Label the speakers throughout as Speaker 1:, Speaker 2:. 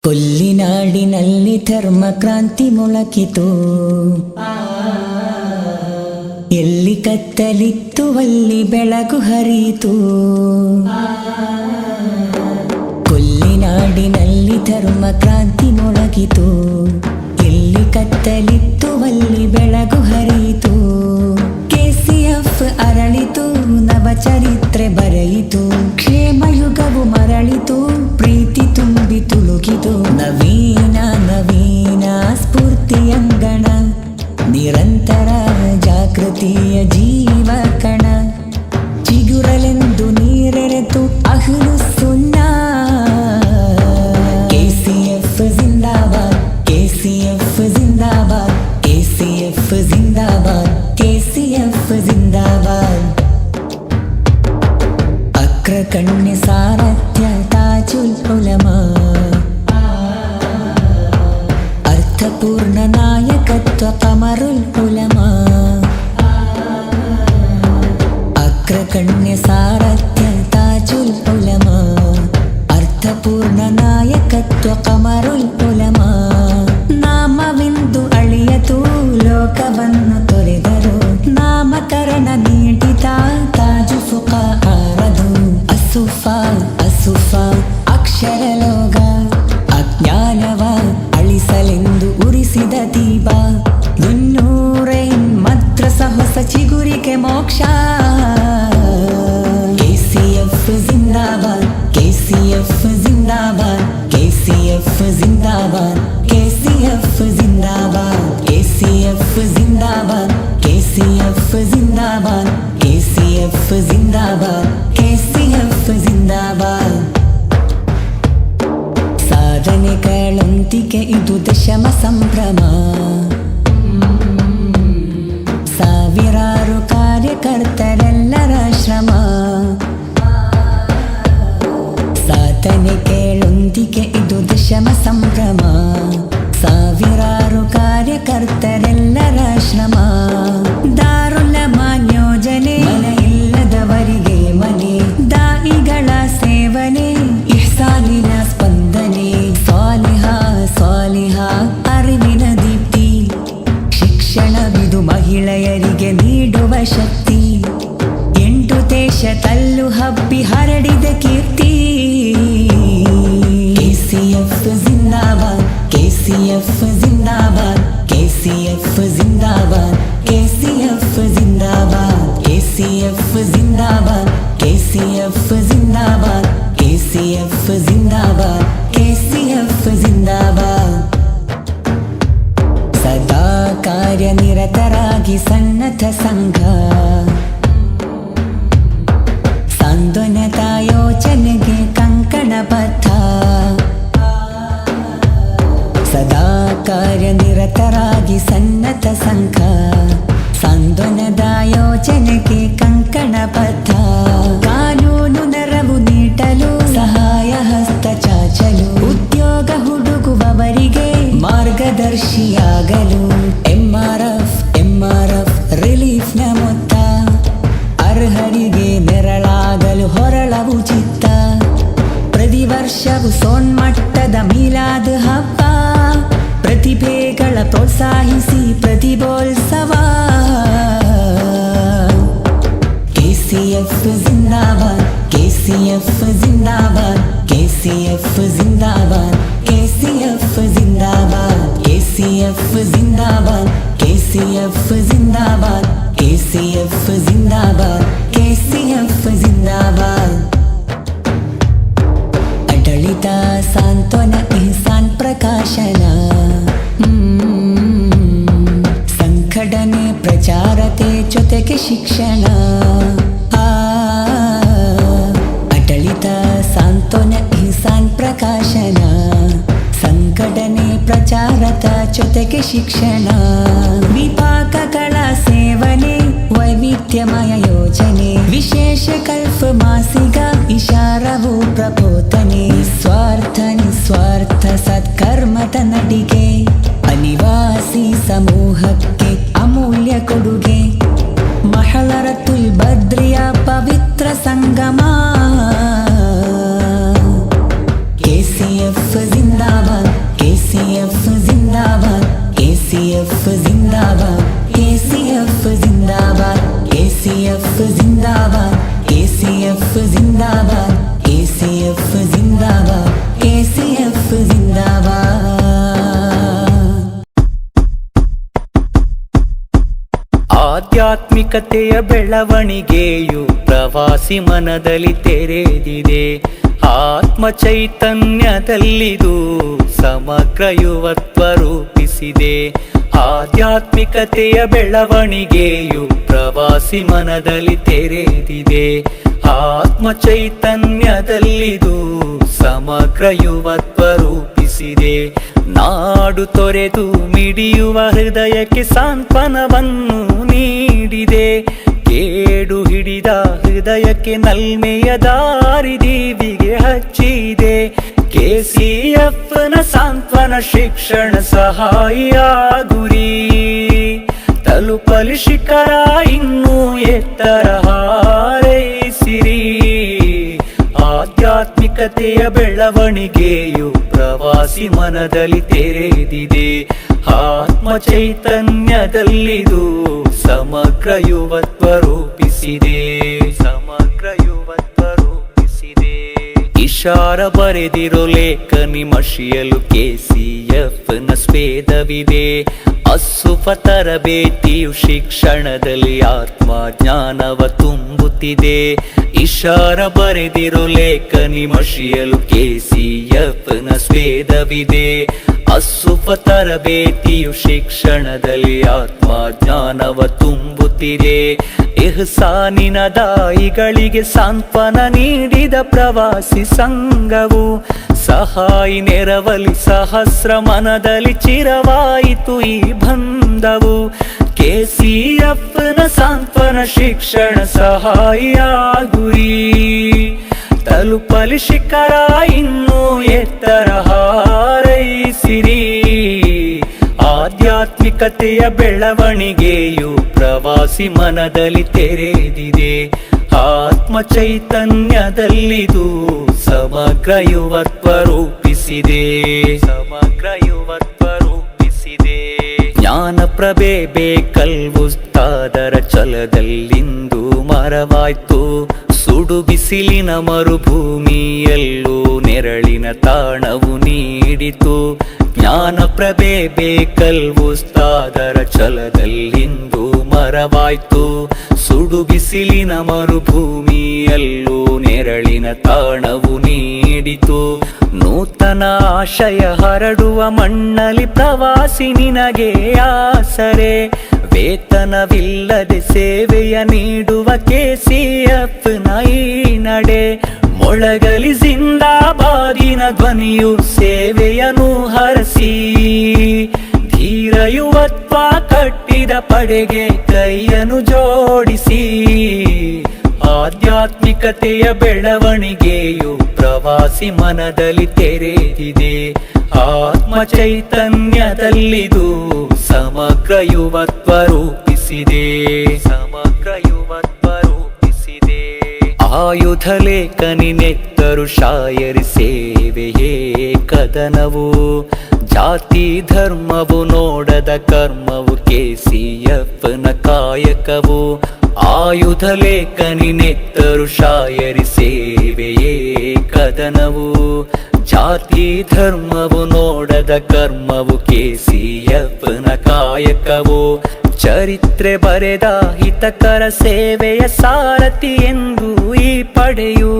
Speaker 1: ಕೊಲ್ಲಿನಾಡಿನಲ್ಲಿ ಧರ್ಮ ಕ್ರಾಂತಿ ಮೊಳಕಿತು. ಎಲ್ಲಿ ಕತ್ತಲಿತ್ತು ಅಲ್ಲಿ ಬೆಳಗು ಹರಿಯಿತು. ಕೊಲ್ಲಿನಾಡಿನಲ್ಲಿ ಧರ್ಮ ಕ್ರಾಂತಿ ಮೊಳಗಿತು. ಎಲ್ಲಿ ಕತ್ತಲಿತ್ತು ಅಲ್ಲಿ ಬೆಳಗು ಹರಿಯಿತು. ಕೆಸಿಎಫ್ ಅರಳಿತು, ನವ ಚರಿತ್ರೆ ಬರೆಯಿತು. ಕ್ಷೇಮಯುಗವು ಮರಳಿತು, ಪ್ರೀತಿ ತುಂಬಿ ತುಳುಕಿತು. ನವೀನ ನವೀನ ಸ್ಫೂರ್ತಿಯಂಗಣ, ನಿರಂತರ ಜಾಗೃತಿಯ ಜೀವಕಣ. ಚಿಗುರಲೆಂದು ನೀರೆರೆತು ಅಹ್ಲು ಸುನ್ನಾ. ಕೆಸಿಎಫ್ ಜಿಂದಾಬಾದ್, ಕೆಸಿಎಫ್ ಜಿಂದಾಬಾದ್, ಕೆಸಿಎಫ್ ಜಿಂದಾಬಾದ್, ಕೆಸಿಎಫ್ ಜಿಂದಾಬಾದ್. ಅಗ್ರಗಣ್ಯ ಸಾರಥ್ಯ ತಾಜುಲ್ ಉಲಮಾ, ಅರ್ಥಪೂರ್ಣ ನಾಯಕತ್ವ ಕಮರುಲ್ ಉಲಮಾ. ಅಗ್ರಗಣ್ಯ ಸಾರಥ್ಯ ತಾಜುಲ್ ಉಲಮಾ, ಅರ್ಥಪೂರ್ಣ ನಾಯಕತ್ವ ಕಮರುಲ್ ಉಲಮಾ. ನಾಮವಿಂದು ಅಳಿಯತು, ಲೋಕವನ್ನು ತೊರೆದರು. ನಾಮಕರಣ ನೀಡಿದ ತಾಜು ಫುಕಾಹಾರದು. ಅಸುಫಾ ಅಸುಫಾ ಅಕ್ಷರ ಲೋಗ, ಅಜ್ಞಾನವ ಅಳಿಸಲೆಂದು ಉರಿಸಿದ ದೀಪ. ದುನ್ನೂರೈನ್ ಮದ್ರಸ ಹೊಸ ಚಿಗುರಿಗೆ ಮೋಕ್ಷ. ಕೆಸಿಎಫ್ ಜಿಂದಾಬಾದ್, ಕೆಸಿಎಫ್ ಜಿಂದಾಬಾದ್, ಕೆಸಿಎಫ್ ಜಿಂದಾಬಾದ್, ಕೆಸಿಎಫ್ ಜಿಂದಾಬಾದ್, ಕೆಸಿಎಫ್ ಜಿಂದಾಬಾದ್, ಕೆಸಿಎಫ್ ಜಿಂದಾಬಾದ್, ಕೆಸಿಎಫ್ ಜಿಂದಾಬಾದ್, ಕೆಸಿಎಫ್ ಜಿಂದಾಬಾದ್. ಸಾಧನೆಗಳೊಂದಿಗೆ ಇದು ದಶಮ ಸಂಭ್ರಮ. ಸಾವಿರಾರು ಕಾರ್ಯಕರ್ತರೆಲ್ಲರ ಶ್ರಮ. ಸಾಧನೆಗಳೊಂದಿಗೆ ಇದು ದಶಮ ಸಂಭ್ರಮ. ಸಾವಿರಾರು ಕಾರ್ಯಕರ್ತರೆಲ್ಲರ ಶ್ರಮ. ದಾರುಲ್ಲಮಾ ಯೋಜನೆ, ಮನೆ ಇಲ್ಲದವರಿಗೆ ಮನೆ. ದಾಯಿಗಳ ಸೇವನೆ, ಇಹ್ಸಾನಿನ ಸ್ಪಂದನೆ. ಸಾಲಿಹ ಸಾಲಿಹ ಅರಿವಿನ ದೀಪ್ತಿ. ಶಿಕ್ಷಣವಿದು ಮಹಿಳೆಯರಿಗೆ ನೀಡುವ ಶಕ್ತಿ. 8 ದೇಶದಲ್ಲೂ ಹಬ್ಬಿ ಹರಡಿದ ಕೀರ್ತಿ. ಕೆಸಿಎಫ್ ಜಿಂದಾಬಾದ್, ಕೆಸಿಎಫ್ ಜಿಂದಾಬಾದ್, ಕೆಸಿಎಫ್ ಜಿಂದಾಬಾದ್, ಕೆಸಿಎಫ್ ಜಿಂದಾಬಾದ್, ಕೆಸಿಎಫ್ ಜಿಂದಾಬಾದ್, ಕೆಸಿಎಫ್ ಜಿಂದಾಬಾದ್, ಕೆಸಿಎಫ್ ಜಿಂದಾಬಾದ್, ಕೆಸಿಎಫ್ ಜಿಂದಾಬಾದ್. ಸದಾ ಕಾರ್ಯನಿರತರಾಗಿ ಸನ್ನದ್ಧ ಸಂಘ. ಸಾಂತ್ವನತಾ ಯೋಜನೆಗೆ ಕಂಕಣಬದ್ಧ. ಸದಾ ಕಾರ್ಯನಿರತರಾಗಿ ಸನ್ನದ್ಧ ಸಂಘ. ಸಾಂತ್ವನದ ಯೋಜನೆಗೆ ಕಂಕಣಬದ್ಧ. ಕಾನೂನು ನೆರವು ನೀಡಲು, ಸಹಾಯ ಹಸ್ತ ಚಾಚಲು. ಉದ್ಯೋಗ ಹುಡುಕುವವರಿಗೆ ಮಾರ್ಗದರ್ಶಿಯಾಗಲು. ಎಂಆರ್ಎಫ್ ರಿಲೀಫ್ನ ಮೊತ್ತ. ಅರ್ಹರಿಗೆ ನೆರಳಾಗಲು ಹೊರಳವು ಚಿತ್ತ. ಪ್ರತಿ ವರ್ಷವೂ ಸೋನ್ಮಟ್ಟದ ಮೀಲಾದ್ ಹಬ್ಬ. ಪ್ರತಿಭೆಗಳ ಪ್ರೋತ್ಸಾಹಿಸಿ ಪ್ರತಿಭೋತ್ಸವ. ಕೆಸಿಎಫ್ ಜಿಂದಾಬಾದ್, ಕೆಸಿಎಫ್ ಜಿಂದಾಬಾದ್, ಕೆಸಿಎಫ್ ಜಿಂದಾಬಾದ್, ಕೆಸಿಎಫ್ ಜಿಂದಾಬಾದ್, ಕೆಸಿಎಫ್ ಜಿಂದಾಬಾದ್, ಕೆಸಿಎಫ್ ಜಿಂದಾಬಾದ್, ಕೆಸಿಎಫ್ ಜಿಂದಾಬಾದ್, ಕೆಸಿಎಫ್ ಜಿಂದಾಬಾದ್. ಆಡಳಿತ ಸಾಂತ್ವನ ಇಹ್ಸಾನ್ ಪ್ರಕಾಶನ. ಸಂಘಟನೆ ಪ್ರಚಾರತೆ ಜೊತೆಗೆ ಶಿಕ್ಷಣ. ಆಡಳಿತ ಸಾಂತ್ವನ ಇಹ್ಸಾನ್ ಪ್ರಕಾಶನ. ಸಂಘಟನೆ ಪ್ರಚಾರದ ಜೊತೆಗೆ ಶಿಕ್ಷಣ. ವಿಭಾಗಗಳ ಸೇವನೆ, ವೈವಿಧ್ಯಮಯ ಯೋಜನೆ. ವಿಶೇಷ ಕಲ್ಫ್ ಮಾಸಿಕ ಇಶಾರವು ಪ್ರಬೋಧನೆ. ನಿಸ್ವಾರ್ಥ ಸತ್ಕರ್ಮದ ನಡಿಗೆ. ಅನಿವಾಸಿ ಸಮೂಹಕ್ಕೆ ಅಮೂಲ್ಯ ಕೊಡುಗೆ. ಮಹಲರತುಲ್ ಬದ್ರಿಯ ಪವಿತ್ರ ಸಂಗಮ. ಕೆಸಿಎಫ್ ಜಿಂದಾಬಾದ್.
Speaker 2: ಆಧ್ಯಾತ್ಮಿಕತೆಯ ಬೆಳವಣಿಗೆಯು ಪ್ರವಾಸಿ ಮನದಲ್ಲಿ ತೆರೆದಿದೆ. ಆತ್ಮ ಚೈತನ್ಯದಲ್ಲಿದು ಸಮಗ್ರ ಯುವತ್ವ ರೂಪಿಸಿದೆ. ಆಧ್ಯಾತ್ಮಿಕತೆಯ ಬೆಳವಣಿಗೆಯು ಪ್ರವಾಸಿ ಮನದಲ್ಲಿ ತೆರೆದಿದೆ. ಆತ್ಮ ಚೈತನ್ಯದಲ್ಲಿದು ಸಮಗ್ರ ಯುವತ್ವ ರೂಪಿಸಿದೆ. ನಾಡು ತೊರೆದು ಮಿಡಿಯುವ ಹೃದಯಕ್ಕೆ ಸಾಂತ್ವನವನ್ನು ನೀಡಿದೆ. ಕೇಡು ಹಿಡಿದ ಹೃದಯಕ್ಕೆ ನಲ್ಮೆಯ ದಾರಿ ದೀವಿಗೆ ಹಚ್ಚಿದೆ. KCF ನ ಸಾಂತ್ವನ ಶಿಕ್ಷಣ ಸಹಾಯ ಗುರಿ ತಲುಪಲಿ ಶಿಖರ ಇನ್ನೂ ಎತ್ತರ ಹಾರೈಸಿರಿ. ಆಧ್ಯಾತ್ಮಿಕತೆಯ ಬೆಳವಣಿಗೆಯು ಪ್ರವಾಸಿ ಮನದಲ್ಲಿ ತೆರೆದಿದೆ. ಆತ್ಮ ಚೈತನ್ಯದಲ್ಲಿದು ಸಮಗ್ರ ಯುವತ್ವ ರೂಪಿಸಿದೆ. ಸಮಗ್ರ ಯುವತ್ವ ರೂಪಿಸಿದೆ. ಇಶಾರ ಬರೆದಿರೋ ಲೇಖನಿ ಮಷಿಯಲು KCF ನ ಸ್ವೇದವಿದೆ. ಅಸುಫ ತರಬೇತಿಯು ಶಿಕ್ಷಣದಲ್ಲಿ ಆತ್ಮ ಜ್ಞಾನವ ತುಂಬುತ್ತಿದೆ. ಇಶಾರ ಬರೆದಿರೋ ಲೇಖನಿ ಮಷಿಯಲು KCF ನ ಸ್ವೇದವಿದೆ. ಅಸುಫ ತರಬೇತಿಯು ಶಿಕ್ಷಣದಲ್ಲಿ ಆತ್ಮ ಜ್ಞಾನವ ತುಂಬುತ್ತಿದೆ. ಇಹ್ಸಾನಿನ ದಾಯಿಗಳಿಗೆ ಸಾಂತ್ವನ ನೀಡಿದ ಪ್ರವಾಸಿ ಸಂಘವು ಸಹಾಯಿ ನೆರವಲಿ ಸಹಸ್ರ ಮನದಲ್ಲಿ ಚಿರವಾಯಿತು ಈ ಬಂಧವು. KCF ನ ಸಾಂತ್ವನ ಶಿಕ್ಷಣ ಸಹಾಯ ಗುರಿ ತಲುಪಲಿ ಶಿಖರ ಇನ್ನೂ ಎತ್ತರ ಹಾರೈಸಿರಿ. ಆಧ್ಯಾತ್ಮಿಕತೆಯ ಬೆಳವಣಿಗೆಯು ಪ್ರವಾಸಿ ಮನದಲ್ಲಿ ತೆರೆದಿದೆ. ಆತ್ಮ ಚೈತನ್ಯದಲ್ಲಿದು ಸಮಗ್ರ ಯುವತ್ವ ರೂಪಿಸಿದೆ. ಸಮಗ್ರ ಯುವತ್ವ ರೂಪಿಸಿದೆ. ಜ್ಞಾನ ಪ್ರಭೆ ಬೇಕಲ್ ಉಸ್ತಾದರ ಛಲದಲ್ಲಿಂದು ಮರವಾಯ್ತು. ಸುಡು ಬಿಸಿಲಿನ ಮರುಭೂಮಿಯಲ್ಲೂ ನೆರಳಿನ ತಾಣವು ನೀಡಿತು. ಜ್ಞಾನ ಪ್ರಭೆ ಬೇಕಲ್ ಉಸ್ತಾದರ ಛಲದಲ್ಲಿಂದು ಮರವಾಯ್ತು. ಸುಡು ಬಿಸಿಲಿನ ಮರುಭೂಮಿಯಲ್ಲೂ ನೆರಳಿನ ತಾಣವು ನೀಡಿತು. ನೂತನ ಆಶಯ ಹರಡುವ ಮಣ್ಣಲ್ಲಿ ಪ್ರವಾಸಿ ನಿನಗೆ ಆಸರೆ. ವೇತನವಿಲ್ಲದೆ ಸೇವೆಯ ನೀಡುವ KCF ನ ಈ ನಡೆ. ಮೊಳಗಲಿ ಜಿಂದಾಬಾದಿನ ಧ್ವನಿಯು ಸೇವೆಯನ್ನು ಹರಸಿ. ಧೀರ ಯುವತ್ವ ಕಟ್ಟಿದ ಪಡೆಗೆ ಕೈಯನ್ನು ಜೋಡಿಸಿ. ಆಧ್ಯಾತ್ಮಿಕತೆಯ ಬೆಳವಣಿಗೆಯು ಪ್ರವಾಸಿ ಮನದಲ್ಲಿ ತೆರೆದಿದೆ. ಆತ್ಮ ಚೈತನ್ಯದಲ್ಲಿದು ಸಮಗ್ರ ಯುವತ್ವ ರೂಪಿಸಿದೆ. ಸಮಗ್ರ ಯುವತ್ವ ರೂಪಿಸಿದೆ. ಆಯುಧ ಲೇಖನಿ ನೆತ್ತರು ಶಾಯರಿ ಸೇವೆಯೇ ಕದನವು. ಜಾತಿ ಧರ್ಮವು ನೋಡದ ಕರ್ಮವು KCF ನ ಕಾಯಕವು. ಆಯುಧ ಲೇಖನಿ ನೆತ್ತರು ಶಾಯರಿ ಸೇವೆಯೇ ಕದನವು. ಜಾತಿ ಧರ್ಮವು ನೋಡದ ಕರ್ಮವು KCF ನ ಕಾಯಕವು. ಚರಿತ್ರೆ ಬರೆದ ಹಿತಕರ ಸೇವೆಯ ಸಾರಥಿ ಎಂದು ಈ ಪಡೆಯು.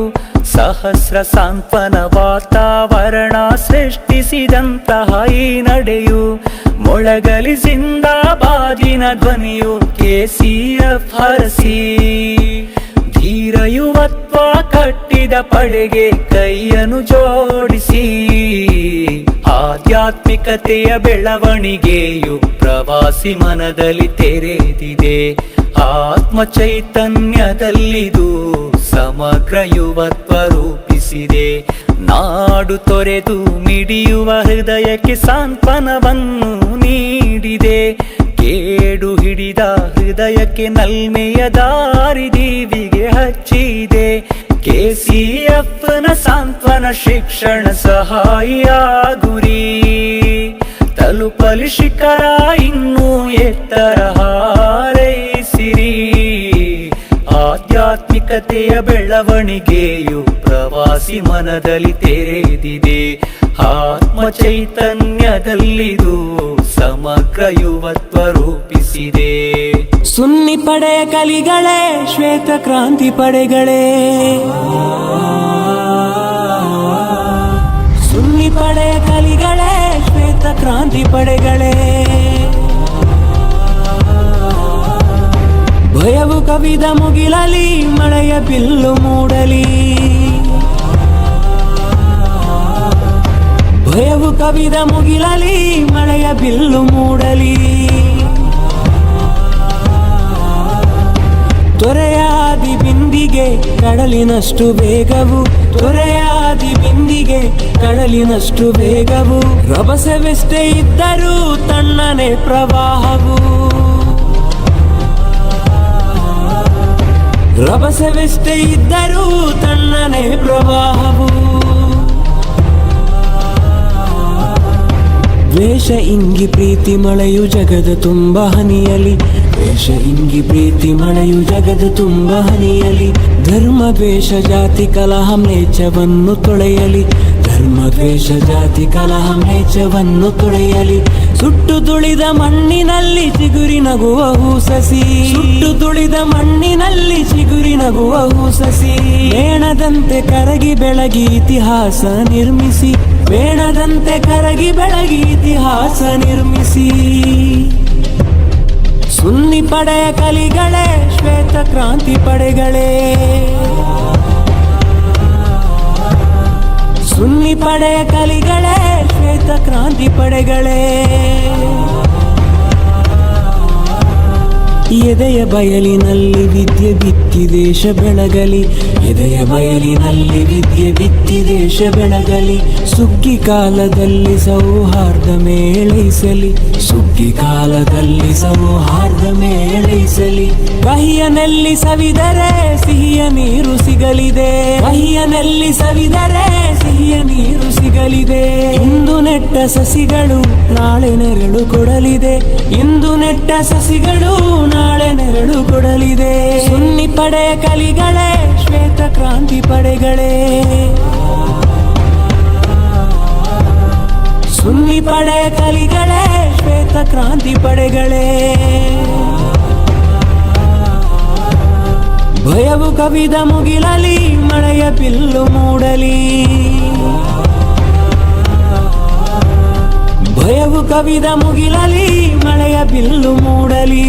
Speaker 2: ಸಹಸ್ರ ಸಾಂತ್ವನ ವಾತಾವರಣ ಸೃಷ್ಟಿಸಿದಂತಹ ಈ ನಡೆಯು. ಮೊಳಗಲಿ ಜಿಂದಾಬಾದಿನ ಧ್ವನಿಯು KCF ಹರಸಿ. ಧೀರ ಯುವತ್ವ ಕಟ್ಟಿದ ಪಡೆಗೆ ಕೈಯನ್ನು ಜೋಡಿಸಿ. ಆಧ್ಯಾತ್ಮಿಕತೆಯ ಬೆಳವಣಿಗೆಯು ಪ್ರವಾಸಿ ಮನದಲ್ಲಿ ತೆರೆದಿದೆ. ಆತ್ಮ ಚೈತನ್ಯದಲ್ಲಿದು ಸಮಗ್ರ ಯುವತ್ವ ರೂಪಿಸಿದೆ. ನಾಡು ತೊರೆದು ಮಿಡಿಯುವ ಹೃದಯಕ್ಕೆ ಸಾಂತ್ವನವನ್ನು ನೀಡಿದೆ. ಕೇಡು ಹಿಡಿದ ಹೃದಯಕ್ಕೆ ನಲ್ಮೆಯ ದಾರಿ ದೀವಿಗೆ ಹಚ್ಚಿದೆ. KCF ನ ಸಾಂತ್ವನ ಶಿಕ್ಷಣ ಸಹಾಯ ಗುರಿ ತಲುಪಲಿ ಶಿಖರ ಇನ್ನೂ ಎತ್ತರ ಹಾರೈಸಿರಿ. ಆಧ್ಯಾತ್ಮಿಕತೆಯ ಬೆಳವಣಿಗೆಯು ಪ್ರವಾಸಿ ಮನದಲ್ಲಿ ತೆರೆದಿದೆ. ಆತ್ಮ ಚೈತನ್ಯದಲ್ಲಿದು ಸಮಗ್ರ ಯುವತ್ವ ರೂಪಿಸಿದೆ.
Speaker 3: ಸುನ್ನಿ ಪಡೆಯ ಕಲಿಗಳೇ ಶ್ವೇತ ಕ್ರಾಂತಿ ಪಡೆಗಳೇ, ಸುನ್ನಿ ಪಡೆಯ ಕಲಿಗಳೇ ಶ್ವೇತ ಕ್ರಾಂತಿ ಪಡೆಗಳೇ. ಭಯವು ಕವಿದ ಮುಗಿಲಲಿ ಮಳೆಯ ಬಿಲ್ಲು ಮೂಡಲಿ, ಭಯವು ಕವಿದ ಮುಗಿಲಲಿ ಮಳೆಯ ಬಿಲ್ಲು ಮೂಡಲಿ. ತೊರೆಯಾದಿ ಬಿಂದಿಗೆ ಕಡಲಿನಷ್ಟು ವೇಗವು, ತೊರೆಯಾದಿ ಬಿಂದಿಗೆ ಕಡಲಿನಷ್ಟು ವೇಗವು. ರಭಸವೆಷ್ಟೇ ಇದ್ದರೂ ತಣ್ಣನೆ ಪ್ರವಾಹವು, ರಭಸವೆಷ್ಟೇ ಇದ್ದರೂ ತಣ್ಣನೆ ಪ್ರವಾಹವು. ದ್ವೇಷ ಇಂಗಿ ಪ್ರೀತಿ ಮಳೆಯು ಜಗದ ತುಂಬ ಹನಿಯಲಿ, ದ್ವೇಷ ಇಂಗಿ ಪ್ರೀತಿ ಮಳೆಯು ಜಗದ ತುಂಬ ಹನಿಯಲಿ. ಧರ್ಮ ದ್ವೇಷ ಜಾತಿ ಕಲಹ ಮ್ಲೇಚ್ಛವನ್ನು ತೊಳೆಯಲಿ, ಧರ್ಮ ದ್ವೇಷ ಜಾತಿ ಕಲಹ ಮ್ಲೇಚ್ಛವನ್ನು ತೊಳೆಯಲಿ. ಸುಟ್ಟು ತುಳಿದ ಮಣ್ಣಿನಲ್ಲಿ ಚಿಗುರಿ ನಗುವ ಹೂಸಸಿ, ಸುಟ್ಟು ತುಳಿದ ಮಣ್ಣಿನಲ್ಲಿ ಚಿಗುರಿ ನಗುವ ಹೂಸಸಿ. ಮೇಣದಂತೆ ಕರಗಿ ಬೆಳಗಿ ಇತಿಹಾಸ ನಿರ್ಮಿಸಿ, ಮೇಣದಂತೆ ಕರಗಿ ಬೆಳಗಿ ಇತಿಹಾಸ ನಿರ್ಮಿಸಿ. ಸುನ್ನಿ ಪಡೆಯ ಕಲಿಗಳೇ ಶ್ವೇತ ಕ್ರಾಂತಿ ಪಡೆಗಳೇ, ಸುನ್ನಿ ಪಡೆಯ ಕಲಿಗಳೇ ಶ್ವೇತ ಕ್ರಾಂತಿ ಪಡೆಗಳೇ. ಎದೆಯ ಬಯಲಿನಲ್ಲಿ ವಿದ್ಯೆ ಬಿತ್ತಿ ದೇಶ ಬೆಳಗಲಿ, ಎದೆಯ ಬಯಲಿನಲ್ಲಿ ವಿದ್ಯೆ ಬಿತ್ತಿ ದೇಶ ಬೆಳಗಲಿ. ಸುಗ್ಗಿ ಕಾಲದಲ್ಲಿ ಸೌಹಾರ್ದ ಮೇಳೈಸಲಿ, ಸುಗ್ಗಿ ಕಾಲದಲ್ಲಿ ಸೌಹಾರ್ದ ಮೇಳೈಸಲಿ. ಕಹಿಯನಲ್ಲಿ ಸವಿದರೆ ಸಿಹಿಯ ನೀರು ಸಿಗಲಿದೆ, ಕಹಿಯನಲ್ಲಿ ಸವಿದರೆ ಸಿಹಿಯ ನೀರು ಸಿಗಲಿದೆ. ಇಂದು ನೆಟ್ಟ ಸಸಿಗಳು ನಾಳೆ ನೆರಳು ಕೊಡಲಿದೆ, ಇಂದು ನೆಟ್ಟ ಸಸಿಗಳು ನಾಳೆ ನೆರಳು ಕೊಡಲಿದೆ. ಸುನ್ನಿ ಪಡೆಯ ಕಲಿಗಳೇ ಶ್ವೇತ ಕ್ರಾಂತಿ ಪಡೆಗಳೇ, ಸುನ್ನಿ ಪಡೆಯ ಕಲಿಗಳೇ ಶ್ವೇತ ಕ್ರಾಂತಿ ಪಡೆಗಳೇ. ಭಯವು ಕವಿದ ಮುಗಿಲಲಿ ಮಳೆಯ ಬಿಲ್ಲು ಮೂಡಲಿ, ಭಯವು ಕವಿದ ಮುಗಿಲಲಿ ಮಳೆಯ ಬಿಲ್ಲು ಮೂಡಲಿ.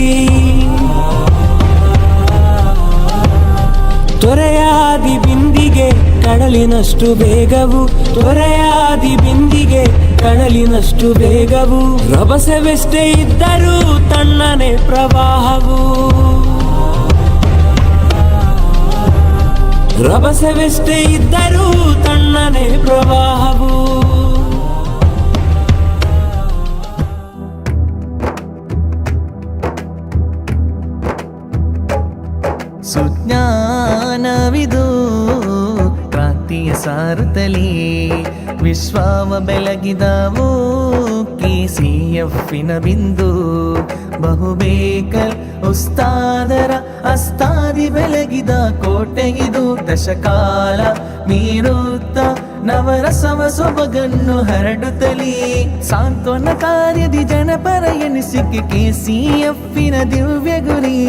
Speaker 3: ತೊರೆಯಾದಿ ಬಿಂದಿಗೆ ಕಡಲಿನಷ್ಟು ವೇಗವು, ತೊರೆಯಾದಿ ಬಿಂದಿಗೆ ಕಡಲಿನಷ್ಟು ವೇಗವು. ರಭಸವೆಷ್ಟೇ ಇದ್ದರೂ ತಣ್ಣನೆ ಪ್ರವಾಹವು, ರಭಸವೆಷ್ಟೇ ಇದ್ದರೂ ತಣ್ಣನೆ ಪ್ರವಾಹವು.
Speaker 4: ಸುಜ್ಞಾನವಿದು ಕ್ರಾಂತಿಯ ಸಾರುತ್ತಲೇ ವಿಶ್ವವ ಬೆಳಗಿದವು KCFನ ಬಿಂದು. ಬಹುಬೇಕಲ್ ಉಸ್ತಾದರ ಅಸ್ತಾದಿ ಬೆಳಗಿದ ಕೋಟೆಗಿದು. ದಶಕಾಲ ಮೀರುತ್ತ ನವರಸವ ಸೊಬಗನ್ನು ಹರಡುತ್ತಲೇ ಸಾಂತ್ವನ ಕಾರ್ಯದಿ ಜನಪರ ಎನಿಸಿಕೆ KCFನ ದಿವ್ಯ ಗುರಿ.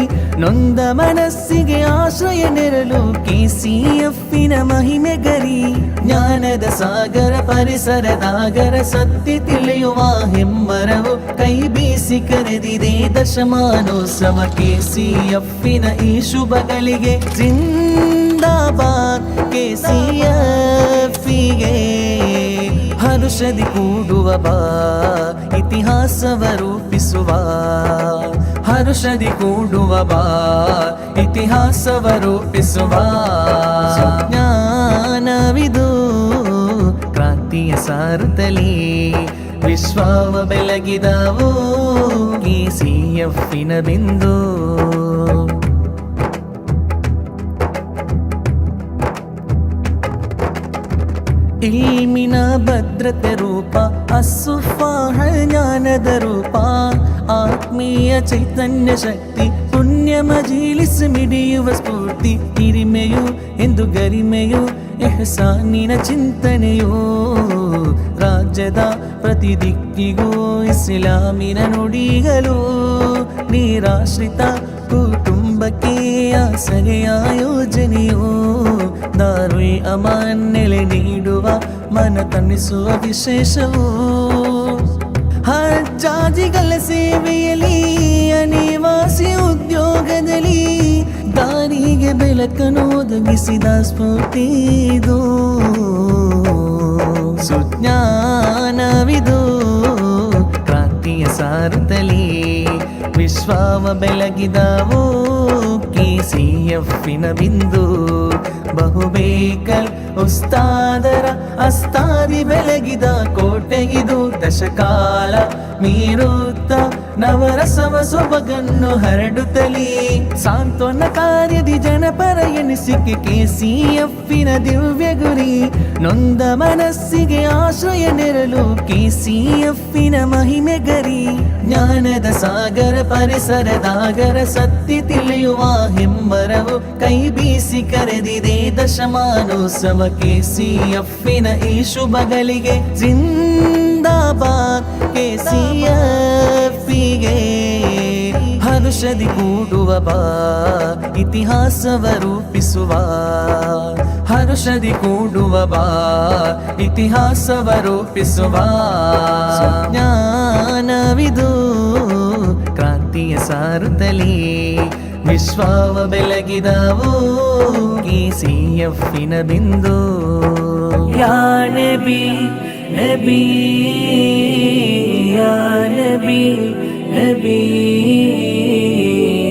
Speaker 4: ನೊಂದ ಮನಸ್ಸಿಗೆ ಆಶ್ರಯ ನೆರಳು KCFನ ಮಹಿಮೆ ಗರಿ. ಜ್ಞಾನದ ಸಾಗರ ಪರಿಸರದಾಗರ ಸತ್ಯ ತಿಳಿಯುವ ಹೆಮ್ಮರವು ಕೈ ಬೀಸಿ ಕರೆದಿದೆ ದಶಮಾನೋತ್ಸವ KCFನ ಈ ಶುಭಗಳಿಗೆ. ಜಿಂದಾಬಾದ್ KCFಗೆ ಹರುಷದಿ ಕೂಡುವ ಬಾ ಇತಿಹಾಸವ ರೂಪಿಸುವ, ಹರುಷದಿ ಕೂಡುವ ಬಾ ಇತಿಹಾಸವ ರೂಪಿಸುವ. ಜ್ಞಾನವಿದು ಕ್ರಾಂತಿಯ ಸಾರುತ್ತಲೇ ವಿಶ್ವವ ಬೆಳಗಿದವು KCFನ ಬಿಂದು. ಇಲ್ಮಿನ ಭದ್ರತೆ ರೂಪ, ಅಸ್ಸುಫಾಹ ಜ್ಞಾನದ ರೂಪ. ಆತ್ಮೀಯ ಚೈತನ್ಯ ಶಕ್ತಿ, ಪುಣ್ಯ ಮಜೀಲಿಸ್ ಮಿಡಿಯುವ ಸ್ಫೂರ್ತಿ. ಹಿರಿಮೆಯು ಎಂದು ಗರಿಮೆಯು ಎಹಸಾನಿನ ಚಿಂತನೆಯೋ ರಾಜ್ಯ ರಾಜ್ಯದ ಪ್ರತಿ ದಿಕ್ಕಿಗೂ ಇಸ್ಲಾಮಿನ ನುಡಿಗಳು, ನಿರಾಶ್ರಿತ ಕುಟುಂಬಕ್ಕೆ ಆಸರೆಯ ಯೋಜನೆಯು, ದಾರುಲ್ ಅಮಾನ್ ನೆಲೆ ನೀಡುವ ಮನ ತಣಿಸುವ ವಿಶೇಷವು, ಹಜ್ಜಾಜಿಗಳ ಸೇವೆಯಲ್ಲಿ ಅನಿವಾಸಿ ಉದ್ಯೋಗದಲ್ಲಿ ದಾರಿಗೆ ಬೆಳಕನ್ನು ಒದಗಿಸಿದ ಸ್ಫೂರ್ತಿದು, ಸುಜ್ಞಾನವಿದು ಕ್ರಾಂತಿಯ ಸಾರುತ್ತಲೇ ವಿಶ್ವವ ಬೆಳಗಿದವು KCFನ ಬಿಂದು, ಬಹುಬೇಕಲ್ ಉಸ್ತಾದರ ಅಸ್ತಾದಿ ಬೆಳಗಿದ ಕೋಟೆಗಿದು, ದಶಕಾಲ ಮೀರುತ್ತ ನವರಸವ ಸೊಬಗನ್ನು ಹರಡುತ್ತಲೇ ಸಾಂತ್ವನ ಕಾರ್ಯದಿ ಜನಪರ ಎನಿಸಿಕೆ KCFನ ದಿವ್ಯ ಗುರಿ, ನೊಂದ ಮನಸ್ಸಿಗೆ ಆಶ್ರಯ ನೆರಳು KCFನ ಮಹಿಮೆ ಗರಿ, ಜ್ಞಾನದ ಸಾಗರ ಪರಿಸರದಾಗರ ಸತ್ಯ ತಿಳಿಯುವ ಹೆಮ್ಮರವು ಕೈ ಬೀಸಿ ಕರೆದಿದೆ ದಶಮಾನೋತ್ಸವ KCFನ ಈ ಶುಭಗಳಿಗೆ ಜಿಂದಾಬಾದ್ KCFಗೆ ಹರುಷದಿ ಕೂಡುವ ಬಾ ಇತಿಹಾಸವ ರೂಪಿಸುವ, ಹರುಷದಿ ಕೂಡುವ ಬಾ ಇತಿಹಾಸವ ರೂಪಿಸುವ, ಜ್ಞಾನವಿದು ಕ್ರಾಂತಿಯ ಸಾರುತ್ತಲೇ ವಿಶ್ವವ ಬೆಳಗಿದವು KCFನ ಬಿಂದು. ಯಾ ನಬಿ ನಬಿ ಯಾ ನಬಿ ನಬಿ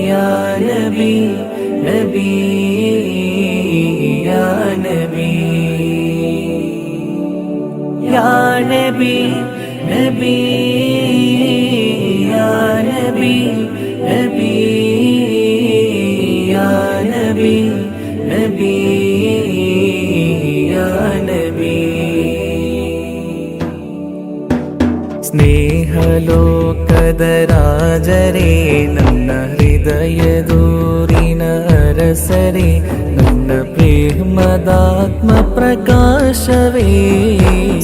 Speaker 4: ಯಾ ನಬಿ ನಬಿ ಯಾ ನಬಿ ಯಾ ನಬಿ ನಬಿ ಯಾ ನಬಿ ನಬಿ ಯಾ ನಬಿ ನಬಿ ಯಾ ನಬಿ. ಸ್ನೇಹಲೋಕದ ರಾಜರೇ ನನ್ನ ಹೃದಯದೂರಿನ ಅರಸರೇ, ನನ್ನ ಪ್ರೇಮದಾತ್ಮ ಪ್ರಕಾಶವೇ,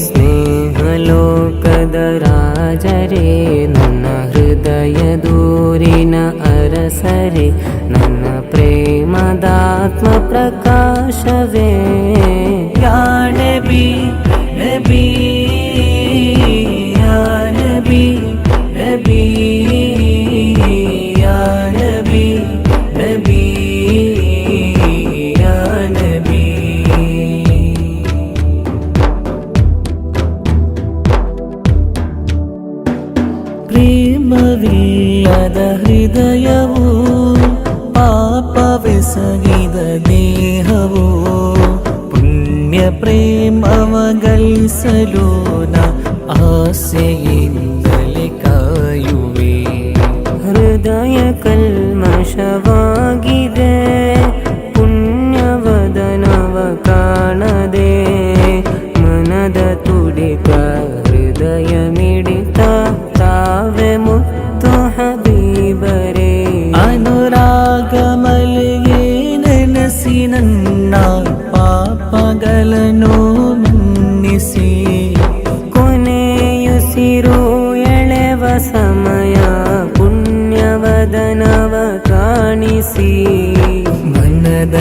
Speaker 5: ಸ್ನೇಹಲೋಕದ ರಾಜರೇ ನನ್ನ ಹೃದಯದೂರಿನ ಅರಸರೇ, ನನ್ನ ಪ್ರೇಮದಾತ್ಮ ಪ್ರಕಾಶವೇ,
Speaker 4: ಯಾ ನಬಿ ನಬಿ ಯಾ ನಬಿ ನಬಿ ಯಾ ನಬಿ ನಬಿ ಯಾ ನಬಿ. ಪ್ರೇಮವಿಲ್ಲದ ಹೃದಯವು ಪಾಪವೆಸಗಿದ ದೇಹವು, ಪುಣ್ಯ ಪ್ರೇಮವ ಗಳಿಸಲು ನ ಆಸೆಯಿಂದಲೇ ಕಾಯುವೆ,
Speaker 5: ಹೃದಯ ಕಲ್ಮಶವಾಗಿದೆ ಪುಣ್ಯವದನವ ಕಾಣದೆ, ಮನದ ತುಡಿತ ಹೃದಯ ಮಿಡಿತ ತಾವೆ ಮುತ್ತು ಹಬೀಬರೇ,
Speaker 4: ಅನುರಾಗ ಮಲೆಗೆ ನೆನೆಸಿ ನನ್ನ ಪಾಪಗಳನ್ನು ಮನ್ನಿಸಿ,
Speaker 5: ಕೊನೆಯುಸಿರು ಎಳೆವ ಸಮಯ ಪುಣ್ಯವದನವ ಕಾಣಿಸಿ,
Speaker 4: ಮನದ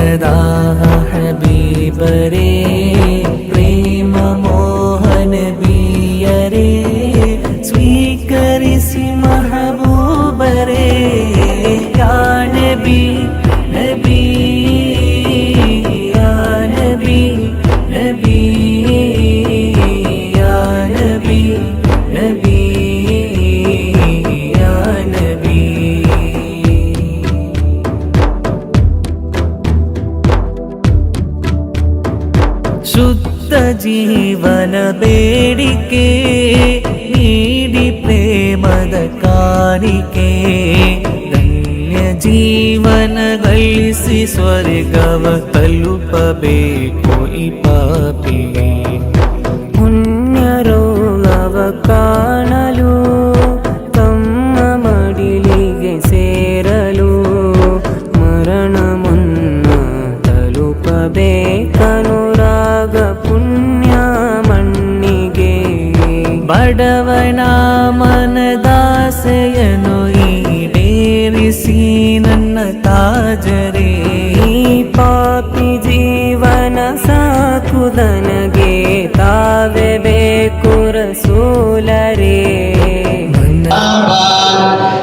Speaker 4: ಹಬೀಬರೇ ಪ್ರೇಮ ಮೋಹನ ಬೀಯರೇ, ಸ್ವೀಕರಿಸಿ ಮಹಬೂಬರೇ, ಯಾ ನಬಿ ನಬಿ ಯಾ ನಬಿ ನಬಿ ಯಾ ನಬಿ ನಬಿ ಯಾ ನಬಿ. ಶುದ್ಧ ಜೀವನ ಬೇಡಿಕೆ ನೀಡಿ ಪ್ರೇಮದ ಕಾಣಿಕೆ, ಧನ್ಯ ಜೀವನ ಗಳಿಸಿ ಸ್ವರ್ಗವ ತಲುಪಬೇಕು ಈ ಪಾಪಿಗೆ,
Speaker 5: ಪುಣ್ಯರೋಗವ ಕಾಣಲು ತಮ್ಮ ಮಡಿಲಿಗೆ ಸೇರಲು, ಮರಣ ಮುನ್ನ ತಲುಪಬೇಕನುರಾಗ ಪುಣ್ಯ ಮಣ್ಣಿಗೆ,
Speaker 4: ಬಡವನ ಮನದಾಸೆಯನ್ನು ಈಡೇರಿಸಿ ನನ್ನ ತಾಜರೇ.
Speaker 5: ಈ ಪಾಪಿ ಜೀವನ ಸಾಕುದನಗೆ ತಾವೇ ಬೇಕು ರಸೂಲರೇ.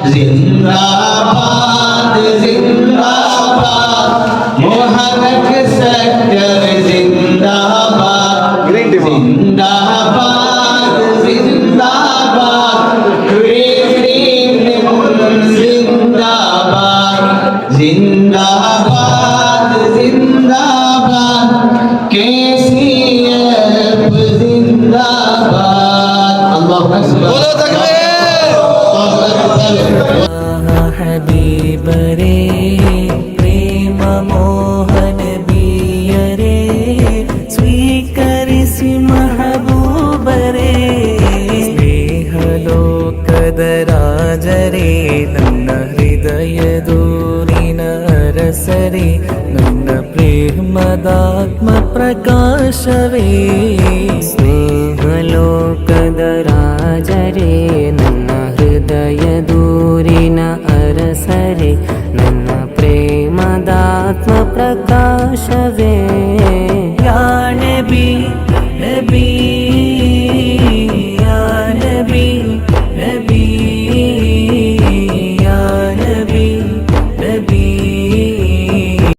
Speaker 6: जिंदाबाद जिंदाबाद मोहनक सेक्टर जिंदाबाद जिंदाबाद जिंदाबाद जिंदाबाद जिंदाबाद जिंदाबाद KCF जिंदाबाद अल्लाहु अकबर
Speaker 4: ಹಬೀಬರೇ ಪ್ರೇಮ ಮೋಹನ ಬೀಯರೇ ಸ್ವೀಕರಿಸಿ ಮಹಬೂಬರೇ. ಸ್ನೇಹಲೋಕದ ರಾಜರೇ ನನ್ನ ಹೃದಯದೂರಿನ ಅರಸರೇ ನನ್ನ ಪ್ರೇಮದಾತ್ಮ ಪ್ರಕಾಶವೇ.
Speaker 5: ಸ್ನೇಹಲೋಕದ ರಾಜರೇ ನನ್ನ ಹೃದಯದೂರಿನ ಅರಸರೇ ನನ್ನ ಪ್ರೇಮದಾತ್ಮ ಪ್ರಕಾಶವೇ.